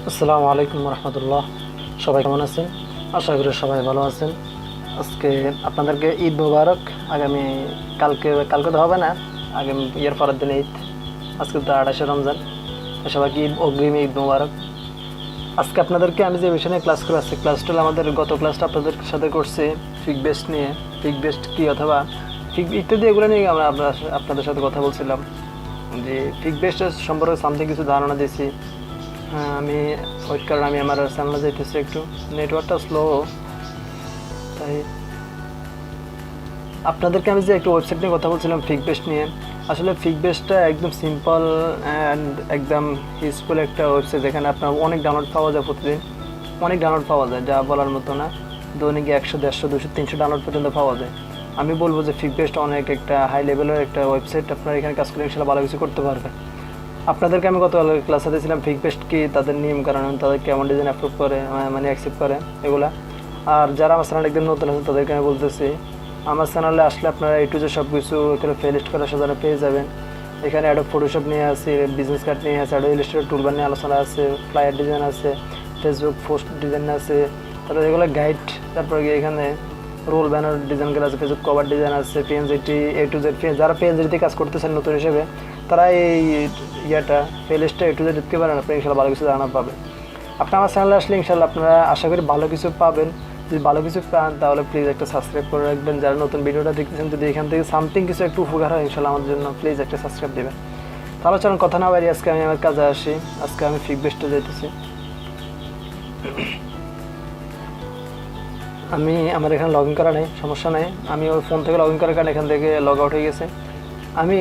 আসসালামু আলাইকুম রহমতুল্লাহ। সবাই কেমন আছেন? আশা করি সবাই ভালো আছেন। আজকে আপনাদেরকে ঈদ মোবারক। আগামী কালকে তো হবে না, আগামী ইয়ার পরের দিন ঈদ। আজকে তো 28শে রমজান। সবাইকে অগ্রিম ঈদ মোবারক। আজকে আপনাদেরকে আমি যে বিষয় নিয়ে ক্লাস করে আসছি, ক্লাসটা আমাদের গত ক্লাসটা আপনাদের সাথে করছি পিকবেস্ট নিয়ে। পিকবেস্ট কি অথবা পিক ইত্যাদি এগুলো নিয়ে আমরা আপনাদের সাথে কথা বলছিলাম, যে পিকবেস্টের সম্পর্কে সামথিং কিছু ধারণা দিয়েছি। আমি ওই কারণে আমি আমার চ্যানেলে যাইতেছি, একটু নেটওয়ার্কটা স্লো, তাই আপনাদেরকে আমি যে একটু ওয়েবসাইট নিয়ে কথা বলছিলাম পিকবেস্ট নিয়ে। আসলে পিকবেস্টটা একদম সিম্পল অ্যান্ড একদম ইউজফুল একটা ওয়েবসাইট, যেখানে আপনার অনেক ডাউনলোড পাওয়া যায়, প্রতিদিন অনেক ডাউনলোড পাওয়া যায়, যা বলার মতো না। দৈনিক 100, 150, 200, 300 ডাউনলোড পর্যন্ত পাওয়া যায়। আমি বলবো যে পিকবেস্ট অনেক একটা হাই লেভেলের একটা ওয়েবসাইট। আপনারা এখানে কাজ করে ইনশাআল্লাহ ভালো কিছু করতে পারবেন। আপনাদেরকে আমি গত ক্লাসে দিয়েছিলাম পিকবেস্ট কি, তাদের নিয়ম কারণ, তাদের কেমন ডিজাইন অ্যাপ্রুভ করে, মানে অ্যাকসেপ্ট করে এগুলা। আর যারা আমার চ্যানেল একদম নতুন আছেন তাদেরকে আমি বলতেছি, আমার চ্যানেলে আসলে আপনারা A to Z সব কিছু এখানে প্লেলিস্ট করার সাথে পেয়ে যাবেন। এখানে অ্যাডোব ফটোশপ নিয়ে আছে, বিজনেস কার্ড নিয়ে আছে, অ্যাডোব ইলাস্ট্রেটর টুলবার নিয়ে আলোচনা আছে, ফ্লায়ার ডিজাইন আছে, ফেসবুক পোস্ট ডিজাইন আছে, তারপরে এগুলো গাইড, তারপরে এখানে রোল ব্যানার ডিজাইনগুলো আছে, ফেসবুক কভার ডিজাইন আছে, পিএনজিটি A to Z। যারা পিএনজিটিতে কাজ করতেছেন নতুন হিসেবে, তারা এই ইয়েটা প্লেলিস্টটা A to Z দিতে পারেন, আপনি ইনশাল্লাহ ভালো কিছু ধারণা পাবেন। আপনি আমার চ্যানেলে আসলে ইনশাল্লাহ আপনারা আশা করি ভালো কিছু পাবেন। যদি ভালো কিছু পান তাহলে প্লিজ একটা সাবস্ক্রাইব করে রাখবেন। যারা নতুন ভিডিওটা দেখতেছেন, যদি এখান থেকে সামথিং কিছু একটু উপকার হয় ইনশাল্লাহ আমাদের জন্য প্লিজ একটা সাবস্ক্রাইব দেবেন। তাহলে চলুন কথা না বাড়ি, আজকে আমি আমার কাজে আসি। আজকে আমি পিকবেস্টে যাইতেছি। আমার এখানে লগ ইন করা নেই, সমস্যা নেই। আমি ওই ফোন থেকে লগ ইন করার কারণে এখান থেকে লগ আউট হয়ে গেছে। আমি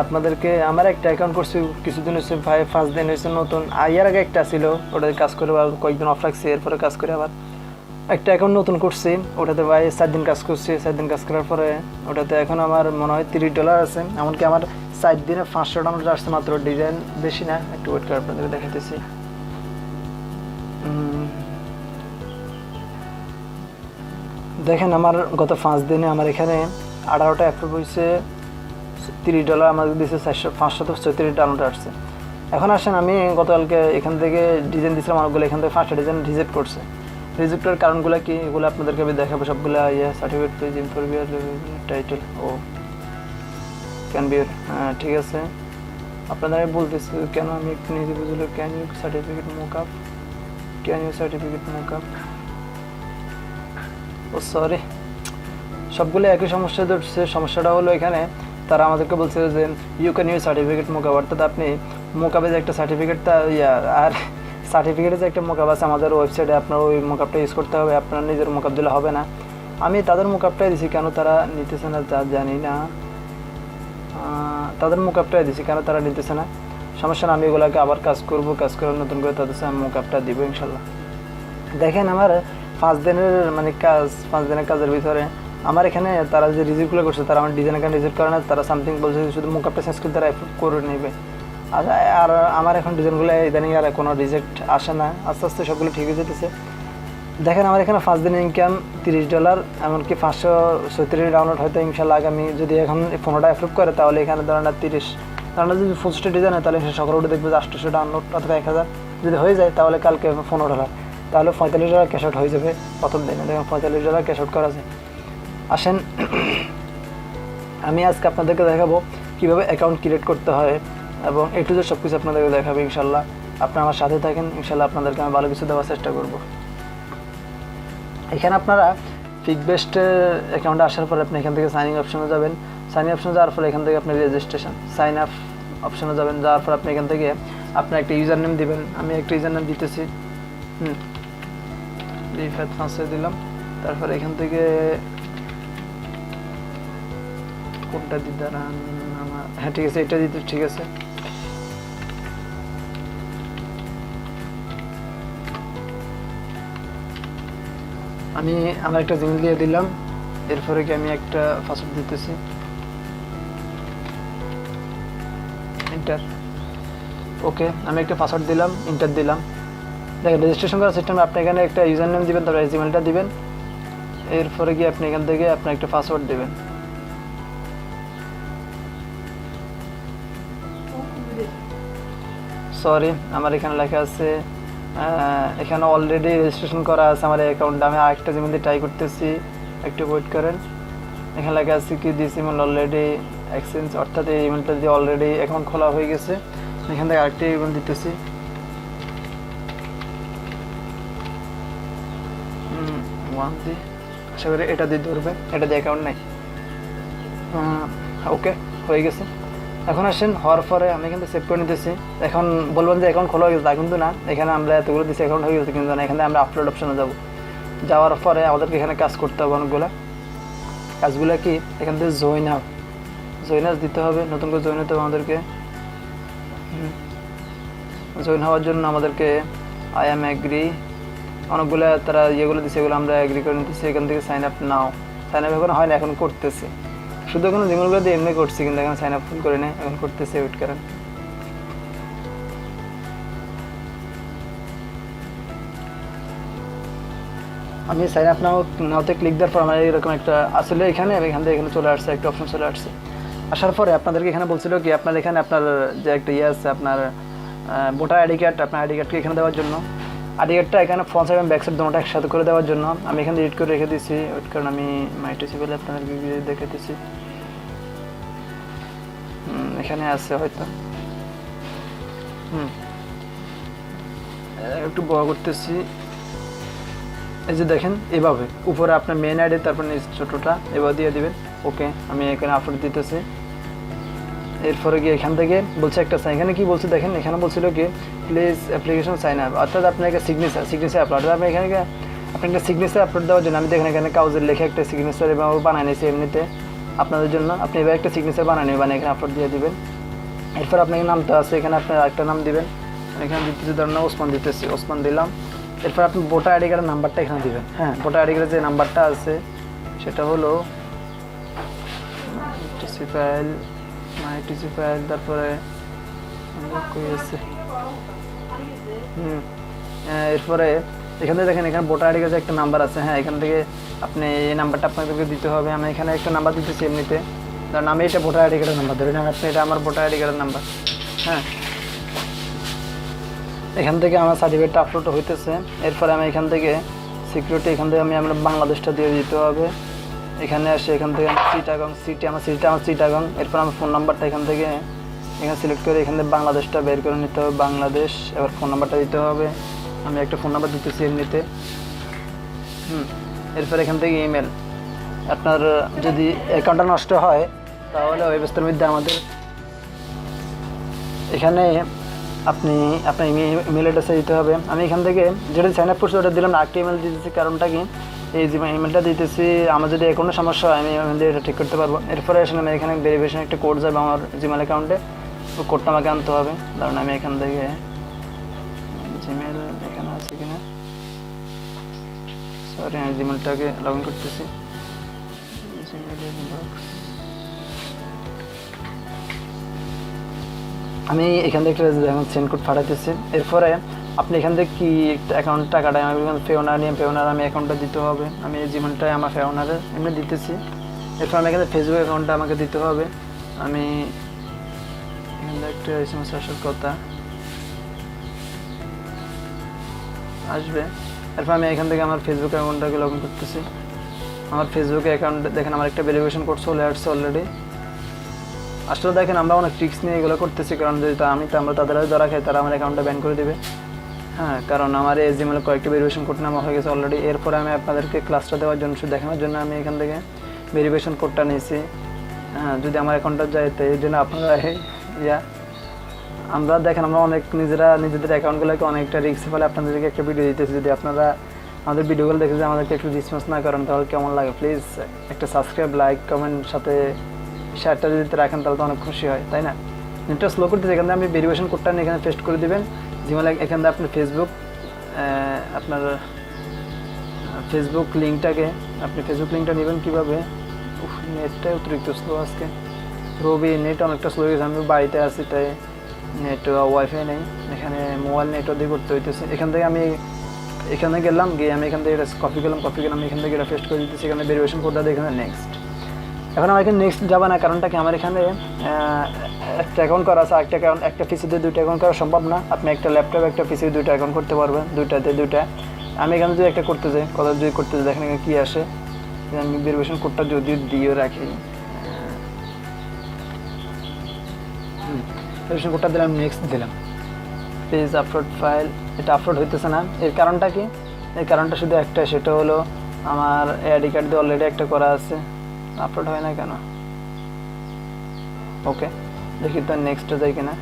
আপনাদেরকে আমার একটা অ্যাকাউন্ট করছি কিছুদিন হচ্ছে, 5 দিন হয়েছে নতুন। এর আগে একটা ছিল, ওটাতে কাজ করে কয়েকদিন অফ রাখছি, এরপরে কাজ করে আবার একটা অ্যাকাউন্ট নতুন করছি। ওটাতে 4 দিন কাজ করছি। 4 দিন কাজ করার পরে ওটাতে এখন আমার মনে হয় $30 আছে। এমনকি আমার 4 দিনে 500 ডাউনলোড আসছে মাত্র। ডিজাইন বেশি না, একটু ওয়েট করে আপনাদেরকে দেখাতেছি। দেখেন আমার গত 5 দিনে আমার এখানে 18টা অ্যাপ্রুভ হয়েছে, $30 আমাকে দিয়েছে, 536 ডাউনলোড আসছে। এখন আসেন, আমি গতকালকে এখান থেকে ডিজাইন দিয়েছিলাম অনেকগুলো, এখান থেকে 5টা ডিজাইন রিজেক্ট করছে। রিজেক্টের কারণগুলো কি, এগুলো আপনাদেরকে আমি দেখাবো সবগুলো। সার্টিফিকেট পেজ ইনফরভিয়ার টাইটেল ও ক্যান বি, হ্যাঁ ঠিক আছে। আপনাদের আমি বলতেছি কেন, আমি একটু নিজে বুঝলো। Can you certificate mockup, can you certificate mockup, oh sorry, সবগুলো একই সমস্যা ধরছে। সমস্যাটা হলো এখানে তারা আমাদেরকে বলছে যে you can use certificate mockup, অর্থাৎ আপনি মোকআপে যে একটা সার্টিফিকেটটা আর সার্টিফিকেটে যে একটা মোকআপ আছে আমাদের ওয়েবসাইটে, আপনার ওই মোকআপটা ইউজ করতে হবে। আপনার নিজের মোকআপ দিলে হবে না। আমি তাদের মোকআপটাই দিছি, কেন তারা নিতেছে না তা জানি না। তাদের মোকআপটাই দিছি, কেন তারা নিতেছে না। সমস্যা না, আমি এগুলোকে আবার কাজ করব, কাজ করে নতুন করে তাদের আমি মোকআপটা দিব ইনশাল্লাহ। দেখেন আমার 5 দিনের মানে কাজ, 5 দিনের কাজের ভিতরে আমার এখানে তারা যে রিজেক্টগুলো করছে, তারা আমার ডিজাইন এখানে রিজেক্ট করে না, তারা সামথিং বলছে শুধু মোকআপটা চেঞ্জ করে তারা অ্যাপ্রুভ করে নেবে। আর আমার এখন ডিজাইনগুলো ইদানিং আর কোনো রিজেক্ট আসে না, আস্তে আস্তে সবগুলো ঠিক হয়ে যেতেছে। দেখেন আমার এখানে 5 দিনের ইনকাম $30, এমনকি 536 ডাউনলোড। হয়তো ইনশাল্লাহ আগামী যদি এখন 15টা অ্যাপ্রুভ করে, তাহলে এখানে ধরেন 30, তাহলে যদি 25টা ডিজাইন হয়, তাহলে সকালে উঠে দেখবে যে 800 ডাউনলোড অথবা 1000 যদি হয়ে যায়, তাহলে কালকে $15, তাহলে $45 ক্যাশ আউট হয়ে যাবে প্রথম দিনে। দেখুন $45 ক্যাশ আউট করা যায়। আসেন আমি আজকে আপনাদেরকে দেখাবো কীভাবে অ্যাকাউন্ট ক্রিয়েট করতে হয়, এবং A to Z সব কিছু আপনাদেরকে দেখাবো ইনশাল্লাহ। আপনারা আমার সাথে থাকেন, ইনশাল্লাহ আপনাদেরকে আমি ভালো কিছু দেওয়ার চেষ্টা করব। এখানে আপনারা পিকবেস্ট অ্যাকাউন্টে আসার পরে আপনি এখান থেকে সাইন ইন অপশনে যাবেন। সাইন ইন অপশনে যাওয়ার পরে এখান থেকে আপনি রেজিস্ট্রেশন সাইন আপ অপশনে যাবেন। যাওয়ার পর আপনি এখান থেকে আপনার একটা ইউজার নেম দেবেন। আমি একটা ইউজার নেম দিতেছি, রিফাত ফাঁসে দিলাম। তারপর এখান থেকে কোনটা দিতে আমার, হ্যাঁ ঠিক আছে, এটা দিতে ঠিক আছে। আমি আমার একটা জিমেল দিয়ে দিলাম। এরপরে কি আমি একটা পাসওয়ার্ড দিতেছি, এন্টার। ওকে, আমি একটা পাসওয়ার্ড দিলাম, এন্টার দিলাম। দেখেন রেজিস্ট্রেশন করার সিস্টেমে আপনি এখানে একটা ইউজার নেম দিবেন, তারপরে জিমেলটা দিবেন। এরপরে গিয়ে আপনি এখান থেকে আপনার একটা পাসওয়ার্ড দেবেন। সরি, আমার এখানে লেখা আছে এখানে অলরেডি রেজিস্ট্রেশন করা আছে আমার অ্যাকাউন্টে। আমি আরেকটা জিমেল দিয়ে ট্রাই করতেছি, একটু ওয়েট করেন। এখানে লেখা আছে কি দিস ইমেল অলরেডি এক্সচেঞ্জ, অর্থাৎ এই ইমেলটা দিয়ে অলরেডি অ্যাকাউন্ট খোলা হয়ে গেছে। এখান থেকে আরেকটা ইমেল দিতেছি, আশা করি এটা দিয়ে ধরবে, এটা দিয়ে অ্যাকাউন্ট নেই। ওকে, হয়ে গেছে। এখন আসেন, হওয়ার পরে আমি এখান থেকে সেভ করে নিতেছি। এখন বলবেন যে অ্যাকাউন্ট খোলা হয়ে গেছে, তা কিন্তু না। এখানে আমরা এতগুলো দিচ্ছি অ্যাকাউন্ট হয়ে গেছে কিন্তু না। এখানে আমরা আপলোড অপশনে যাব, যাওয়ার পরে আমাদেরকে এখানে কাজ করতে হবে অনেকগুলো। কাজগুলো কি, এখান থেকে জয়েন হাউস দিতে হবে, নতুন করে জয়েন হতে হবে আমাদেরকে। জয়েন হওয়ার জন্য আমাদেরকে আই অ্যাম এগ্রি, অনেকগুলো তারা ইয়েগুলো দিচ্ছে, এগুলো আমরা এগ্রি করে নিতেছি। এখান থেকে sign up now, sign up এখন হয় না, এখন করতেছি। শুধু এখন জিমেলগুলো দিয়ে এমনি করছি, কিন্তু এখন সাইন আপ করে নেই, এখন করতেছি, ওয়েট করেন। আমি সাইন আপ নাওতে ক্লিক দেওয়ার পর আমার এরকম একটা আসলে এখানে চলে আসছে, একটা অপশন চলে আসছে। আসার পরে আপনাদেরকে এখানে বলছিল কি, আপনার এখানে আপনার যে একটা ইয়ে আছে, আপনার ভোটার আইডি কার্ড, আপনার আইডি কার্ডকে এখানে দেওয়ার জন্য, আইডি কার্ডটা এখানে ফ্রন্ট সাইড এবং ব্যাক সাইড দুটোটা একসাথে করে দেওয়ার জন্য আমি এখানে এডিট করে রেখে দিয়েছি। ওয়েট কারণ আমি মাইটিসি বলে আপনাদেরকে দেখে দিচ্ছি, এখানে আছে হয়তো। একটু বড় করতেছি। এই যে দেখেন, এভাবে উপরে আপনার মেন আইডি, তারপর নিচ ছোটোটা এবার দিয়ে দিবেন। ওকে, আমি এখানে আপলোড দিতেছি। এরপরে গিয়ে এখান থেকে বলছে একটা এখানে কি বলছে দেখেন, এখানে বলছিল কি প্লিজ অ্যাপ্লিকেশন সাইন আপ, অর্থাৎ আপনাকে সিগনেচার আপলোড, আমি এখানে আপনি একটা সিগনেচার আপলোড দেওয়ার জন্য আমি দেখেন এখানে কাউজের লেখে একটা সিগনেচার এবং বানাই নিয়েছি এমনিতে আপনাদের জন্য। আপনি এবার একটা সিগনেচার বানিয়ে এখানে আপলোড দিয়ে দিবেন। এরপর আপনাকে নামটা আছে, এখানে আপনার আরেকটা নাম দিবেন। এখানে দিতেছি ধরেন ওসমান দিতেছি, ওসমান দিলাম। এরপর আপনি ভোটার আইডি কার্ডের নাম্বারটা এখানে দিবেন। হ্যাঁ, ভোটার আইডি কার্ডের যে নাম্বারটা আছে সেটা হলো মাইটিসি ফাইল, তারপরে এরপরে এখান থেকে দেখেন এখানে ভোটার আইডি কার্ডের একটা নাম্বার আছে। হ্যাঁ, এখান থেকে আপনি এই নাম্বারটা আপনাদেরকে দিতে হবে। আমি এখানে একটা নাম্বার দিতেছি এমনিতে, কারণ আমি এটা ভোটার আইডি কার্ডের নাম্বার ধরে নেন আপনি, এটা আমার ভোটার আইডি কার্ডের নাম্বার। হ্যাঁ, এখান থেকে আমার সার্টিফিকেটটা আপলোড হইতেছে। এরপরে আমি এখান থেকে সিকিউরিটি, এখান থেকে আমরা বাংলাদেশটা দিয়ে দিতে হবে। এখানে আসে এখান থেকে চিটাগং সিটি, আমার চিটাগং। এরপর আমার ফোন নাম্বারটা এখানে সিলেক্ট করে এখান থেকে বাংলাদেশটা বের করে নিতে হবে, বাংলাদেশ। এবার ফোন নাম্বারটা দিতে হবে, আমি একটা ফোন নাম্বার দিতেছি এমনিতে। এরপর এখান থেকে ইমেল, আপনার যদি অ্যাকাউন্টটা নষ্ট হয় তাহলে ওয়েবসাইটের মধ্যে আমাদের এখানে আপনি আপনার ইমেল অ্যাড্রেসে দিতে হবে। আমি এখান থেকে যেটা সাইন আপ করছি ওটা দিলাম না, আরেকটা ইমেল দিতেছি। কারণটা কি, এই যে ইমেলটা দিতেছি আমার যদি কোনো সমস্যা হয় আমি এটা ঠিক করতে পারবো। এরপরে আসলে আমি এখানে ভেরিফিকেশন একটা কোড যাবে আমার জিমেল অ্যাকাউন্টে, ওই কোডটা আমাকে আনতে হবে। কারণ আমি এখান থেকে জিমেল এখানে আছে কিনা, সরি আমি জিমেলটাকে লগ ইন করতেছি। আমি এখান থেকে একটা সেন্ড কোড পাঠাইতেছি। এরপরে আপনি এখান থেকে কি অ্যাকাউন্ট টাকাটা আমি ফেওনার আমি অ্যাকাউন্টটা দিতে হবে। আমি এই জিমেলটাই আমার ফেওনারের এমনি দিতেছি। এরপর আমি এখানে ফেসবুক অ্যাকাউন্টটা আমাকে দিতে হবে। আমি এখান থেকে একটা এসএমএস আসার কথা আসবে। এরপর আমি এখান থেকে আমার ফেসবুক অ্যাকাউন্টটাকে লগ ইন করতেছি। আমার ফেসবুক অ্যাকাউন্ট দেখেন আমার একটা ভেরিফিকেশন কোড চলে আসছে অলরেডি। আসলে দেখেন আমরা অনেক ট্রিক্স নিয়ে এগুলো করতেছি, কারণ যদি আমরা তাদের ধরা খাই তারা আমার অ্যাকাউন্টটা ব্যান করে দেবে। হ্যাঁ, কারণ আমার এই জিমেলে কয়েকটা ভেরিফিকেশন কোড নেওয়া হয়ে গেছে অলরেডি। এরপরে আমি আপনাদেরকে ক্লাসটা দেওয়ার জন্য দেখানোর জন্য আমি এখান থেকে ভেরিফিকেশন কোডটা নিয়েছি। হ্যাঁ, যদি আমার অ্যাকাউন্টটা যায় তো এই জন্য আপনারা আমরা দেখেন আমরা অনেক নিজেদের অ্যাকাউন্টগুলোকে অনেকটা রিস্ক ফেলে আপনাদেরকে একটা ভিডিও দিতেছি। যদি আপনারা আমাদের ভিডিওগুলো দেখে যে আমাদেরকে একটু রেসপন্স না করেন তাহলে কেমন লাগে, প্লিজ একটা সাবস্ক্রাইব, লাইক, কমেন্ট সাথে শেয়ারটা যদি রাখেন তাহলে তো অনেক খুশি হয়, তাই না? নেটটা স্লো করতে এখান থেকে আপনি ভেরিফিকেশন কোডটা নিয়ে এখানে পেস্ট করে দেবেন জিমেলে। এখান থেকে আপনি আপনার ফেসবুক লিঙ্কটা নেবেন কীভাবে? নেটটা অতিরিক্ত স্লো আজকে, রবি নেট অনেকটা স্লো হয়ে গেছে। আমি বাড়িতে আছি তাই নেট ওয়াইফাই নেই, এখানে মোবাইল নেটও দিয়ে করতে হইতেছে। এখান থেকে আমি এখানে গেলাম, গিয়ে আমি এখান থেকে কপি করলাম, আমি এখান থেকে এটা পেস্ট করে দিতেছি। এখানে ভেরিফিকেশন কোডটা দিয়ে এখানে নেক্সট এখন আমার এখানে নেক্সট যাবে না, কারণটা কি আমার এখানে একটা অ্যাকাউন্ট করা আছে, একটা পিসিতে দুইটা অ্যাকাউন্ট করা সম্ভব না। আপনি একটা ল্যাপটপে একটা পিসিতে দুইটা অ্যাকাউন্ট করতে পারবেন, দুইটা। আমি এখানে যদি একটা করতে যাই, যদি করতে যাই দেখেন এখানে কী আসে। আমি ভেরিফিকেশন কোডটা যদিও দিয়ে রাখি, ভেরিফিকেশন কোডটা দিলাম, নেক্সট দিলাম। পেজ আপলোড ফাইল, এটা আপলোড হইতেছে না। এর কারণটা কি? এর কারণটা শুধু একটা, সেটা হলো আমার আইডি কার্ড দিয়ে অলরেডি একটা করা আছে, আপলোড হয় না কেন? ওকে, দেখি তো নেক্সটে যাই কিনা।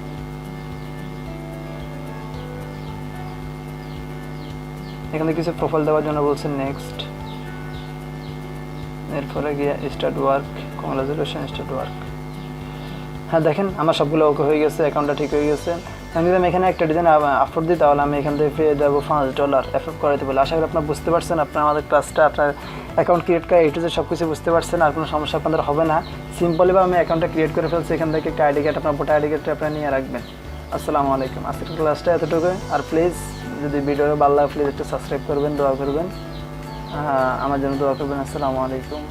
এখানে কিছু প্রোফাইল দেওয়ার জন্য বলছে নেক্সট, এরপরে গিয়ে start work, congratulation start work. হ্যাঁ দেখেন আমার সবগুলো ওকে হয়ে গেছে, অ্যাকাউন্টটা ঠিক হয়ে গেছে। আমি যদি এখানে একটা ডিজাইন আপলোড দিই তাহলে আমি এখান থেকে পেয়ে যাবো $5 অ্যাপ্রুভ করাতে বলে। আশা করি আপনারা বুঝতে পারছেন, আপনারা আমাদের ক্লাসটা আপনার অ্যাকাউন্ট ক্রিয়েট করা A to Z সব কিছু বুঝতে পারছেন, আর কোনো সমস্যা আপনাদের হবে না। সিম্পলিভাবে আমি অ্যাকাউন্টটা ক্রিয়েট করে ফেলছি, এখান থেকে একটা আইডি কার্ড, আপনার ভোটার আইডি কার্ডটা আপনারা নিয়ে রাখবেন। আসসালামু আলাইকুম, আজকের ক্লাসটা এতটুকু। আর প্লিজ যদি ভিডিওটা ভালো লাগে প্লিজ একটু সাবস্ক্রাইব করবেন, দোয়া করবেন, আমার জন্য দোয়া করবেন। আসসালামু আলাইকুম।